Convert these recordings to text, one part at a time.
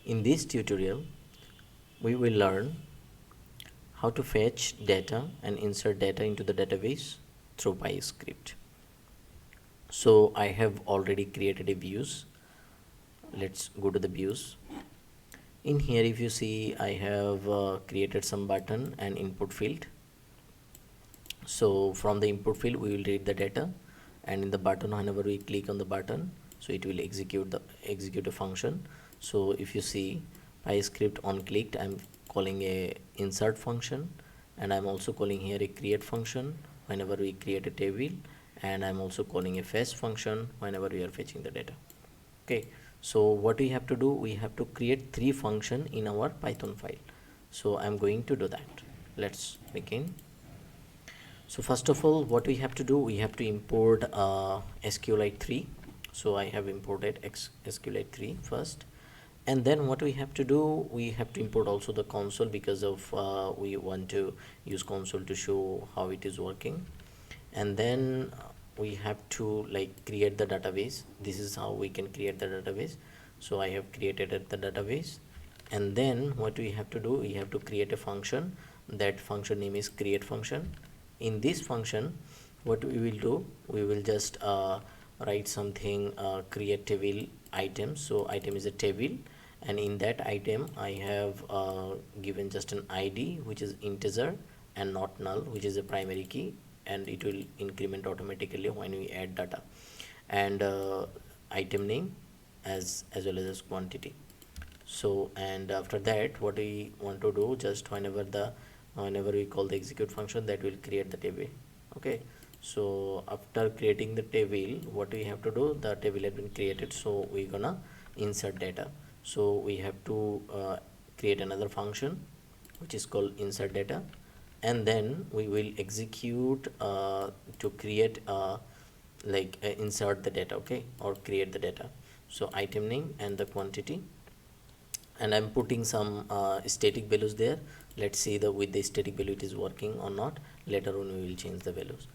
In this tutorial, we will learn how to fetch data and insert data into the database through PyScript. So I have already created a views. Let's go to the views. In here, if you see, I have created some button and input field. So from the input field, we will read the data, and in the button, whenever we click on the button, so it will execute a function. So if you see PyScript on clicked, I'm calling a insert function, and I'm also calling here a create function whenever we create a table, and I'm also calling a fetch function whenever we are fetching the data. Okay, so what we have to do, we have to create 3 functions in our Python file. So I'm going to do that. Let's begin. So first of all, what we have to do, we have to import SQLite 3. So I have imported SQLite 3 first, and then what we have to do, we have to import also the console, because of we want to use console to show how it is working. And then we have to create the database. This is how we can create the database. So I have created the database, and then what we have to do, we have to create a function. That function name is create function. In this function, what we will do, we will just write something, create table item. So item is a table, and in that item I have given just an ID, which is integer, and not null, which is a primary key, and it will increment automatically when we add data, and item name as well as quantity. So, and after that, what we want to do, just whenever we call the execute function, that will create the table. Okay, so after creating the table, what we have to do, the table has been created, so we're gonna insert data. So we have to create another function which is called insert data, and then we will execute to create insert the data, okay, or create the data. So item name and the quantity, and I'm putting some static values there. Let's see with the static value it is working or not. Later on we will change the values.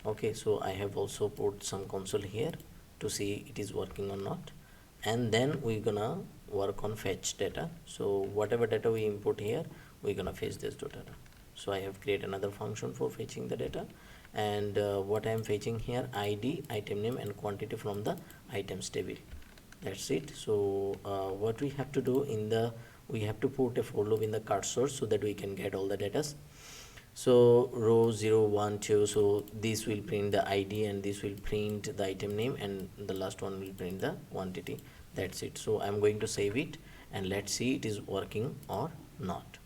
Okay, so I have also put some console here to see it is working or not, and then we're gonna work on fetch data. So whatever data we input here, we're gonna fetch this data. So I have created another function for fetching the data, and what I am fetching here, ID, item name, and quantity from the items table. That's it. So what we have to do, we have to put a for loop in the cart source, so that we can get all the data. So row 0 1 2, so this will print the ID, and this will print the item name, and the last one will print the quantity. That's it. So I'm going to save it, and let's see it is working or not.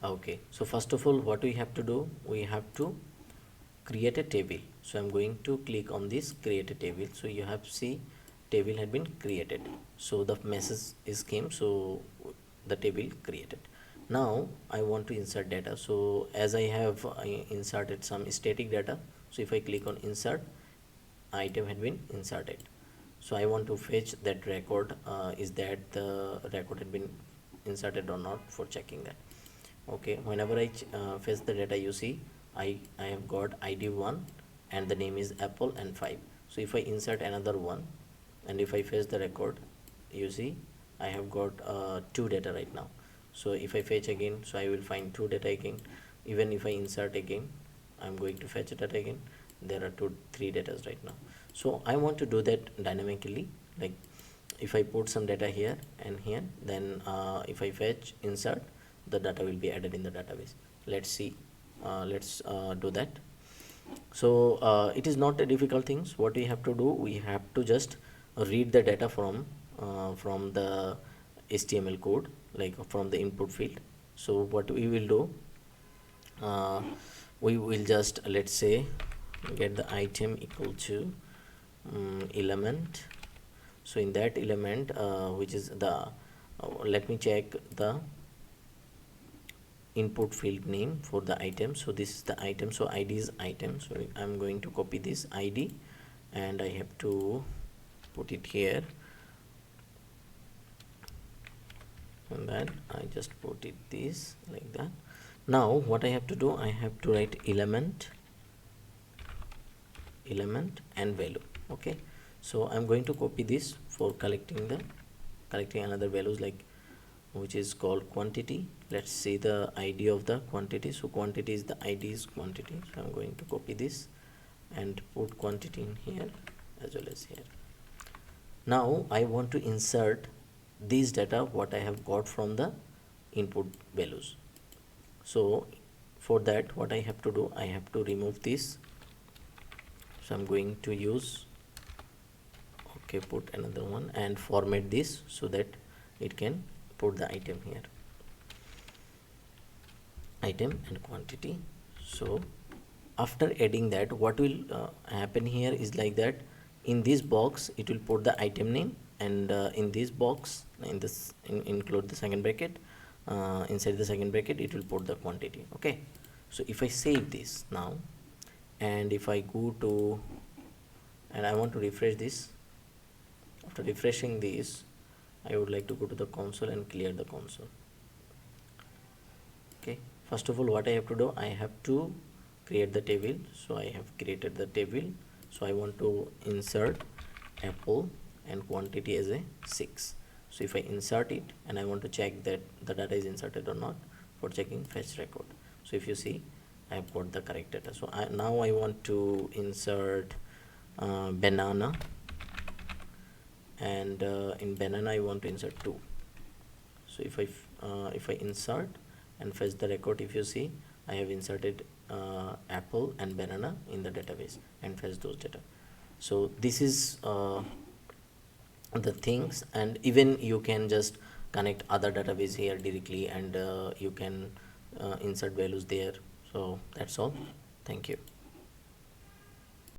Okay, so first of all, what we have to do, we have to create a table. So I'm going to click on this create a table. So you have see table had been created, so the message is came, so the table created. Now I want to insert data. So as I have inserted some static data, so if I click on insert, item had been inserted. So I want to fetch that record, is that the record had been inserted or not, for checking that. Okay, whenever I fetch the data, you see I have got ID 1 and the name is Apple and 5. So if I insert another one, and if I fetch the record, you see I have got 2 data right now. So if I fetch again, so I will find 2 data again. Even if I insert again, I'm going to fetch data again, there are 3 data right now. So I want to do that dynamically, like if I put some data here and here, then if I fetch insert, the data will be added in the database. Let's see, let's do that. So it is not a difficult things. What we have to do, we have to just read the data from the HTML code, like from the input field. So what we will do, we will just, let's say, get the item equal to element. So in that element, which is the let me check the input field name for the item. So this is the item, so ID is item. So I'm going to copy this ID, and I have to put it here, and then I just put it this like that. Now what I have to do, I have to write element and value. Okay, so I'm going to copy this for collecting the collecting another values like which is called quantity. Let's see the ID of the quantity. So quantity is the ID is quantity. So I'm going to copy this and put quantity in here as well as here. Now I want to insert this data what I have got from the input values. So for that what I have to do, I have to remove this. So I'm going to use put another one and format this so that it can put the item here, item and quantity. So after adding that, what will happen here is like that in this box it will put the item name, and in this box include the second bracket, inside the second bracket it will put the quantity. Okay, so if I save this now and if I go to and I want to refresh this, after refreshing this I would like to go to the console and clear the console. Okay, first of all what I have to do, I have to create the table. So I have created the table. So I want to insert apple and quantity as a 6. So if I insert it and I want to check that the data is inserted or not, for checking fetch record. So if you see I have got the correct data. So now I want to insert banana, and in banana I want to insert 2. So if I insert and fetch the record, if you see I have inserted apple and banana in the database and fetch those data. So this is the things, and even you can just connect other database here directly, and you can insert values there. So that's all. Thank you.